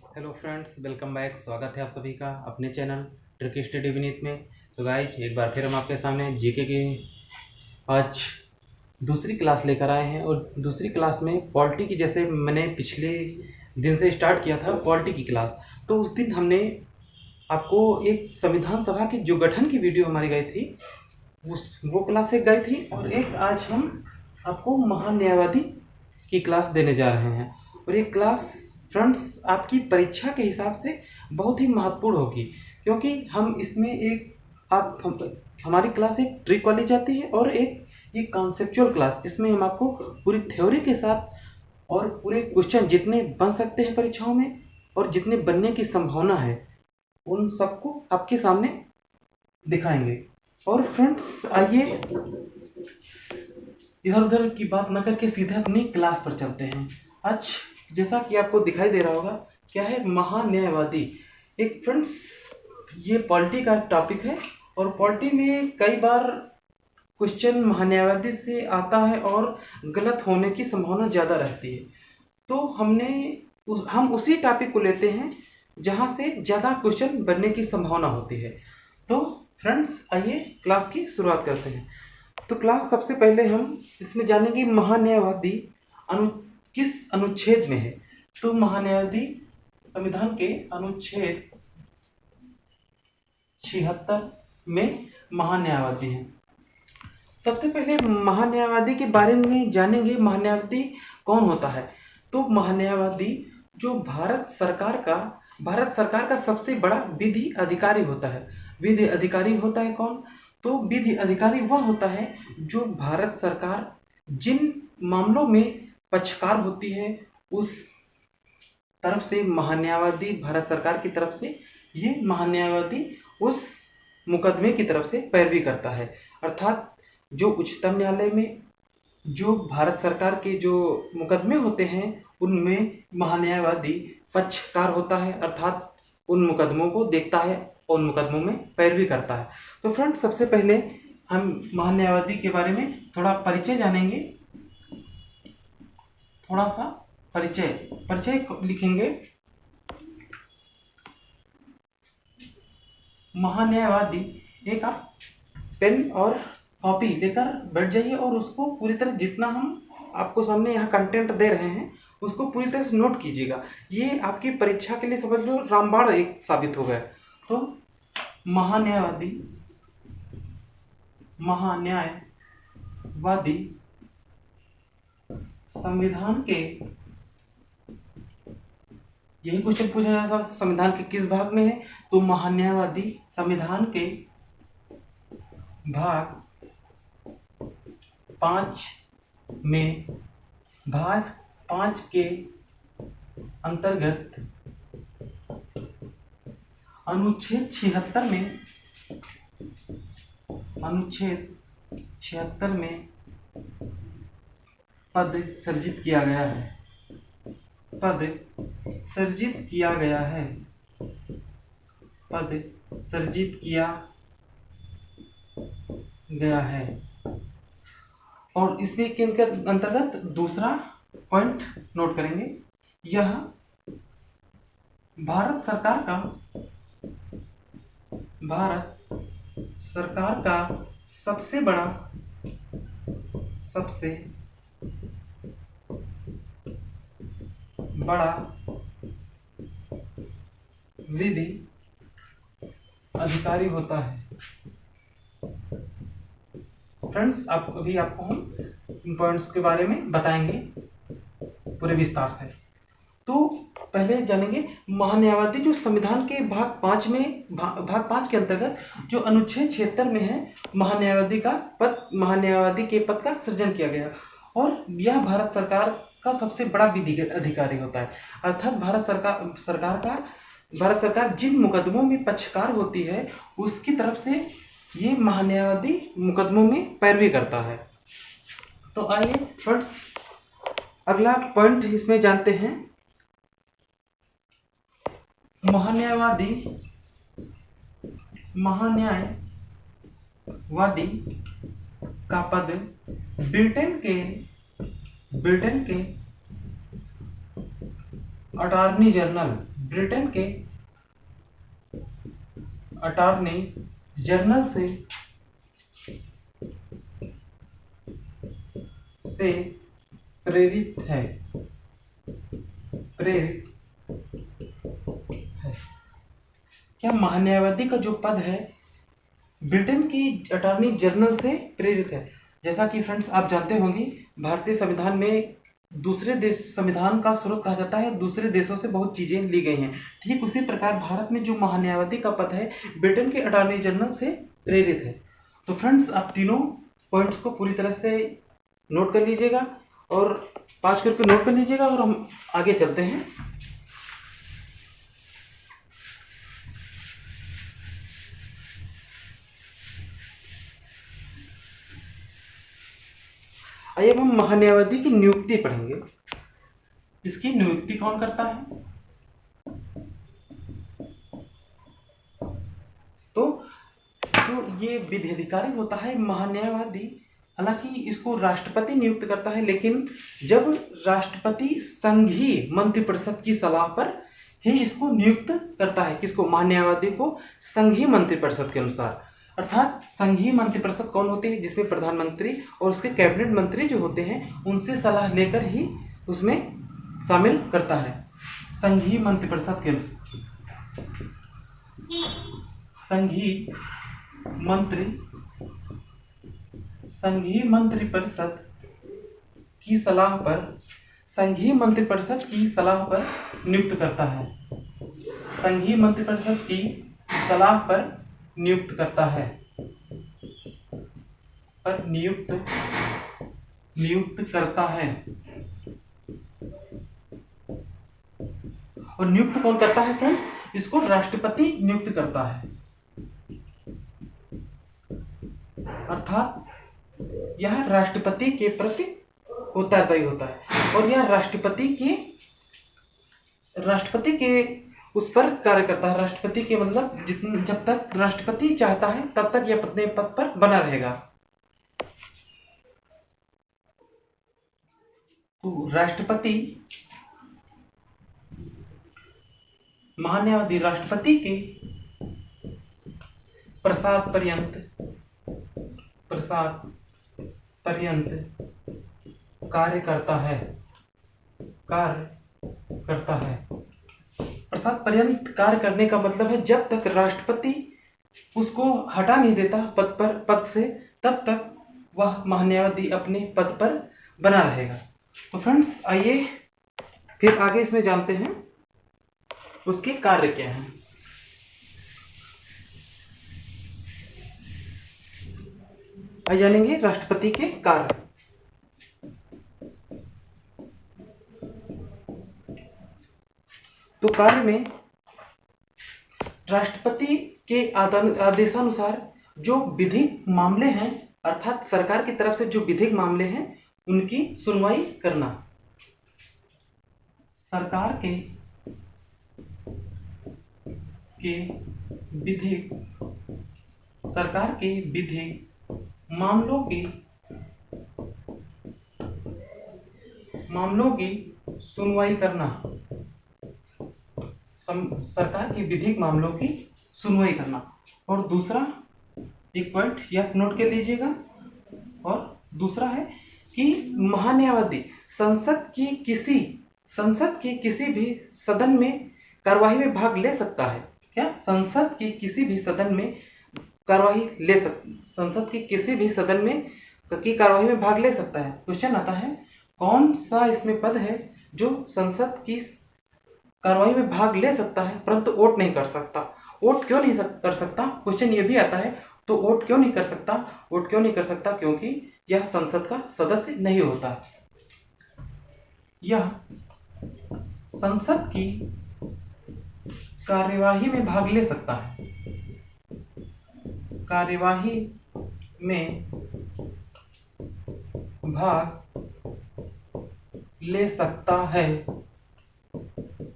Hello friends, welcome back. स्वागत है आप सभी का अपने चैनल ट्रिक स्टडी विनीत में। तो गाइज, एक बार फिर हम आपके सामने जीके के आज दूसरी क्लास लेकर आए हैं। और दूसरी क्लास में पॉलिटी की, जैसे मैंने पिछले दिन से स्टार्ट किया था पॉलिटी की क्लास, तो उस दिन हमने आपको एक संविधान सभा के जो गठन की वीडियो हमारी गई थी वो क्लास एक गई थी, और एक आज हम आपको महान न्यायवादी की क्लास देने जा रहे हैं। और ये क्लास फ्रेंड्स आपकी परीक्षा के हिसाब से बहुत ही महत्वपूर्ण होगी, क्योंकि हम इसमें हमारी क्लास एक ट्रिक वाली जाती है और एक ये कॉन्सेप्चुअल क्लास। इसमें हम आपको पूरी थ्योरी के साथ और पूरे क्वेश्चन जितने बन सकते हैं परीक्षाओं में और जितने बनने की संभावना है उन सबको आपके सामने दिखाएंगे। और फ्रेंड्स, आइए इधर उधर की बात न करके सीधे अपनी क्लास पर चलते हैं। आज जैसा कि आपको दिखाई दे रहा होगा, क्या है महान न्यायवादी। एक फ्रेंड्स, ये पॉलिटी का टॉपिक है और पॉलिटी में कई बार क्वेश्चन महान्यायवादी से आता है और गलत होने की संभावना ज़्यादा रहती है। तो हम उसी टॉपिक को लेते हैं जहाँ से ज़्यादा क्वेश्चन बनने की संभावना होती है। तो फ्रेंड्स, आइए क्लास की शुरुआत करते हैं। तो क्लास सबसे पहले हम इसमें जानेंगे महान्यायवादी किस अनुच्छेद में है। तो महान्यायवादी संविधान के अनुच्छेद 76 में महान्यायवादी हैं। सबसे पहले महान्यायवादी के बारे में जानेंगे। महान्यायवादी कौन होता है? तो महान्यायवादी जो भारत सरकार का सबसे बड़ा विधि अधिकारी होता है। विधि अधिकारी होता है कौन? तो विधि अधिकारी वह होता है जो भारत सरकार जिन मामलों में पक्षकार होती है उस तरफ से महान्यायवादी, भारत सरकार की तरफ से ये महान्यायवादी उस मुकदमे की तरफ से पैरवी करता है। अर्थात जो उच्चतम न्यायालय में जो भारत सरकार के जो मुकदमे होते हैं उनमें महान्यायवादी पक्षकार होता है, अर्थात उन मुकदमों को देखता है और उन मुकदमों में पैरवी करता है। तो फ्रेंड्स, सबसे पहले हम महान्यायवादी के बारे में थोड़ा परिचय जानेंगे। थोड़ा सा परिचय लिखेंगे। महान्यायवादी, एक आप पेन और कॉपी लेकर बैठ जाइए और उसको पूरी तरह, जितना हम आपको सामने यहाँ कंटेंट दे रहे हैं उसको पूरी तरह से नोट कीजिएगा। ये आपकी परीक्षा के लिए समझ लो रामबाण एक साबित हो गया। तो महान्यायवादी संविधान के, यही क्वेश्चन पूछा जाता था, संविधान के किस भाग में है? तो महान्यायवादी संविधान के भाग 5 में, भाग 5 के अंतर्गत अनुच्छेद 76 में पद सृजित किया गया है। पद सृजित किया गया है। और इसमें के अंतर्गत दूसरा पॉइंट नोट करेंगे। यह भारत सरकार का सबसे बड़ा विधि अधिकारी होता है। फ्रेंड्स, आपको हम पॉइंट्स के बारे में बताएंगे पूरे विस्तार से। तो पहले जानेंगे महान्यायवादी जो संविधान के भाग 5 के अंतर्गत जो अनुच्छेद 76 में है, महान्यायवादी के पद का सृजन किया गया। और यह भारत सरकार का सबसे बड़ा विधि अधिकारी होता है। अर्थात भारत सरकार जिन मुकदमों में पक्षकार होती है उसकी तरफ से ये महान्यायवादी मुकदमों में पैरवी करता है। तो आइए फ्रेंड्स, अगला पॉइंट इसमें जानते हैं। महान्यायवादी का पद ब्रिटेन के अटॉर्नी जनरल ब्रिटेन के अटॉर्नी जनरल से प्रेरित है। क्या महान्यायवादी का जो पद है ब्रिटेन की अटॉर्नी जनरल से प्रेरित है? जैसा कि फ्रेंड्स आप जानते होंगे, भारतीय संविधान में दूसरे देश संविधान का स्रोत कहा जाता है, दूसरे देशों से बहुत चीजें ली गई हैं। ठीक उसी प्रकार भारत में जो महान्यायवादी का पद है ब्रिटेन के अटॉर्नी जनरल से प्रेरित है। तो फ्रेंड्स आप तीनों पॉइंट्स को पूरी तरह से नोट कर लीजिएगा और 5 करके नोट कर लीजिएगा और हम आगे चलते हैं। आइए अब हम महान्यायवादी की नियुक्ति पढ़ेंगे। इसकी नियुक्ति कौन करता है? तो जो ये विधिधिकारी होता है महान्यायवादी, हालांकि इसको राष्ट्रपति नियुक्त करता है, लेकिन जब राष्ट्रपति संघीय मंत्रिपरिषद की सलाह पर ही इसको नियुक्त करता है। किसको? महान्यायवादी को संघीय मंत्रिपरिषद के अनुसार। अर्थात संघीय मंत्रिपरिषद कौन होती है? जिसमें प्रधानमंत्री और उसके कैबिनेट मंत्री जो होते हैं उनसे सलाह लेकर ही उसमें शामिल करता है। संघीय मंत्रिपरिषद के संघीय मंत्रिपरिषद की सलाह पर नियुक्त करता है। संघीय मंत्रिपरिषद की सलाह पर नियुक्त करता है। और नियुक्त कौन करता है फ्रेंड्स? इसको राष्ट्रपति नियुक्त करता है। अर्थात यह राष्ट्रपति के प्रति उत्तरदायी होता है और यह राष्ट्रपति के उस पर कार्य करता है। राष्ट्रपति के मतलब जब तक राष्ट्रपति चाहता है तब तक यह अपने पद पर बना रहेगा। तो राष्ट्रपति, महान्यायवादी राष्ट्रपति के प्रसाद पर्यंत कार्य करता है। प्रसाद पर्यंत कार्य करने का मतलब है जब तक राष्ट्रपति उसको हटा नहीं देता पद से, तब तक वह महान्यायवादी अपने पद पर बना रहेगा। तो फ्रेंड्स आइए फिर आगे इसमें जानते हैं उसके कार्य क्या हैं। आइए जानेंगे राष्ट्रपति के कार्य। तो कार्य में राष्ट्रपति के आदेशानुसार जो विधिक मामले हैं, अर्थात सरकार की तरफ से जो विधिक मामले हैं उनकी सुनवाई करना। सरकार के विधिक मामलों की सुनवाई करना। सरकार के विधिक मामलों की सुनवाई करना। और दूसरा एक पॉइंट यह नोट कर लीजिएगा, और दूसरा है कि महान्यायवादी संसद की किसी भी सदन में कार्यवाही में भाग ले सकता है। क्या? संसद के किसी भी सदन में कार्यवाही में भाग ले सकता है। क्वेश्चन आता है कौन सा इसमें पद है जो संसद की कार्यवाही में भाग ले सकता है परंतु वोट नहीं कर सकता? वोट क्यों नहीं कर सकता? क्वेश्चन ये भी आता है। तो वोट क्यों नहीं कर सकता? क्योंकि यह संसद का सदस्य नहीं होता। यह संसद की कार्यवाही में भाग ले सकता है।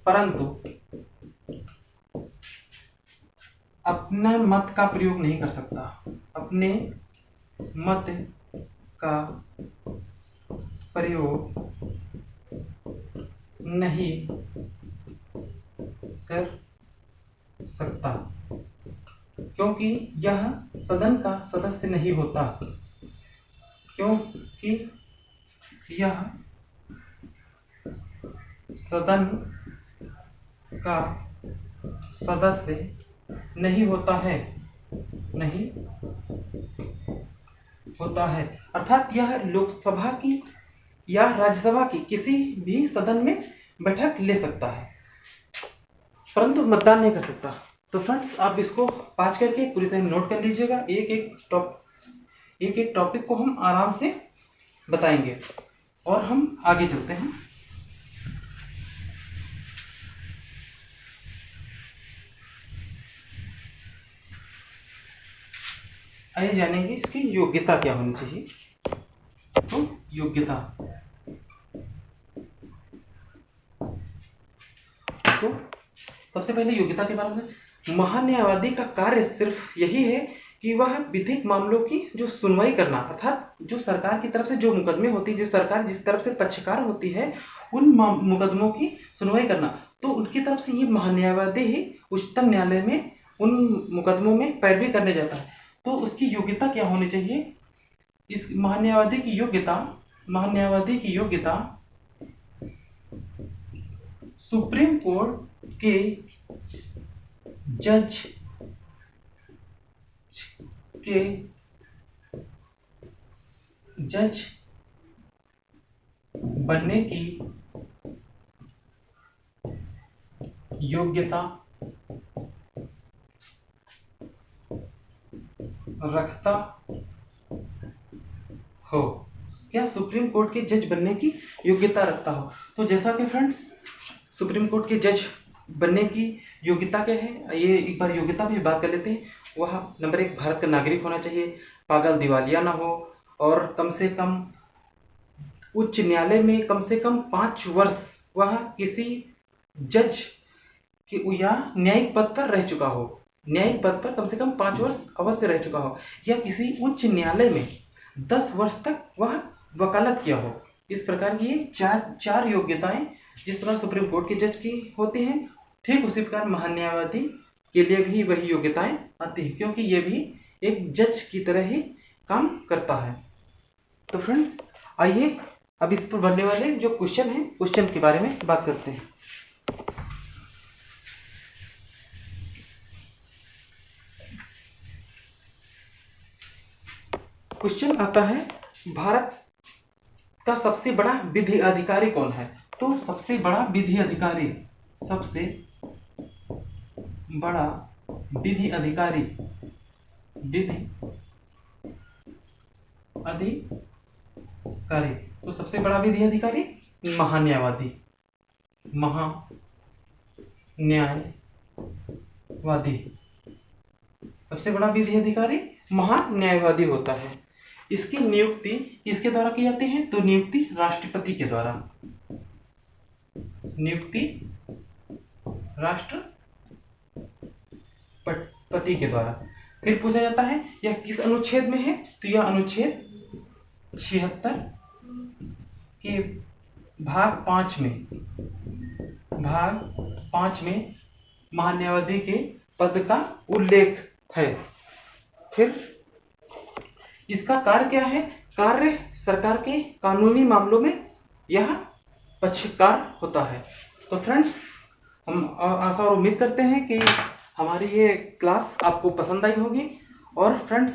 परंतु अपने मत का प्रयोग नहीं कर सकता। अपने मत का प्रयोग नहीं कर सकता, क्योंकि यह सदन का सदस्य नहीं होता, क्योंकि यह सदन का सदस्य नहीं होता है, नहीं होता है। अर्थात यह लोकसभा की या राज्यसभा की किसी भी सदन में बैठक ले सकता है, परंतु मतदान नहीं कर सकता। तो फ्रेंड्स, आप इसको पाँच करके पूरी तरह नोट कर लीजिएगा। एक एक टॉपिक को हम आराम से बताएंगे और हम आगे चलते हैं। आइए जानेंगे इसकी योग्यता क्या होनी चाहिए। तो योग्यता, तो सबसे पहले योग्यता के बारे में, महान्यायवादी का कार्य सिर्फ यही है कि वह विधिक मामलों की जो सुनवाई करना, अर्थात जो सरकार की तरफ से जो मुकदमे होती है, जो सरकार जिस तरफ से पक्षकार होती है, उन मुकदमों की सुनवाई करना, तो उनकी तरफ से ये महान्यायवादी ही उच्चतम न्यायालय में उन मुकदमों में पैरवी करने जाता है। तो उसकी योग्यता क्या होनी चाहिए? इस महान्यायवादी की योग्यता सुप्रीम कोर्ट के जज बनने की योग्यता रखता हो। क्या सुप्रीम कोर्ट के जज बनने की योग्यता रखता हो? तो जैसा कि फ्रेंड्स, सुप्रीम कोर्ट के जज बनने की योग्यता क्या है, ये एक बार योग्यता भी बात कर लेते हैं। वह नंबर 1, भारत का नागरिक होना चाहिए, पागल दिवालिया ना हो, और कम से कम उच्च न्यायालय में कम से कम 5 वर्ष वह किसी जज के या न्यायिक पद पर रह चुका हो, न्यायिक पद पर कम से कम 5 वर्ष अवश्य रह चुका हो, या किसी उच्च न्यायालय में 10 वर्ष तक वह वकालत किया हो। इस प्रकार की ये चार योग्यताएं जिस प्रकार सुप्रीम कोर्ट के जज की होती हैं, ठीक उसी प्रकार महान्यायवादी के लिए भी वही योग्यताएं आती है, क्योंकि ये भी एक जज की तरह ही काम करता है। तो फ्रेंड्स, आइए अब इस पर बनने वाले जो क्वेश्चन है, क्वेश्चन के बारे में बात करते हैं। क्वेश्चन आता है, भारत का सबसे बड़ा विधि अधिकारी कौन है? तो सबसे बड़ा विधि अधिकारी तो सबसे बड़ा विधि अधिकारी महान्यायवादी सबसे बड़ा विधि अधिकारी महान्यायवादी होता है। इसकी नियुक्ति किसके द्वारा की जाती है? तो नियुक्ति राष्ट्रपति के द्वारा, राष्ट्रपति के द्वारा। फिर पूछा जाता है यह किस अनुच्छेद में है? तो यह अनुच्छेद 76 के भाग 5 में महान्यायवादी के पद का उल्लेख है। फिर इसका कार्य क्या है? कार्य सरकार के कानूनी मामलों में यह पक्षकार होता है। तो फ्रेंड्स, हम आशा और उम्मीद करते हैं कि हमारी ये क्लास आपको पसंद आई होगी। और फ्रेंड्स,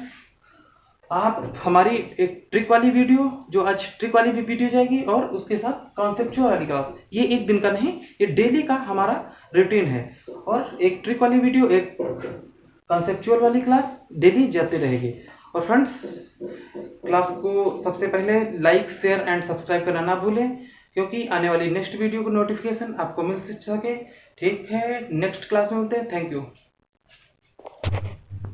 आप हमारी एक ट्रिक वाली वीडियो, जो आज ट्रिक वाली भी वीडियो जाएगी, और उसके साथ कॉन्सेप्चुअल वाली क्लास, ये एक दिन का नहीं, ये डेली का हमारा रूटीन है। और एक ट्रिक वाली वीडियो, एक कॉन्सेप्चुअल वाली क्लास डेली जाते रहेगी। और फ्रेंड्स, क्लास को सबसे पहले लाइक, शेयर एंड सब्सक्राइब करना ना भूलें, क्योंकि आने वाली नेक्स्ट वीडियो को नोटिफिकेशन आपको मिल सके। ठीक है, नेक्स्ट क्लास में मिलते हैं। Thank you.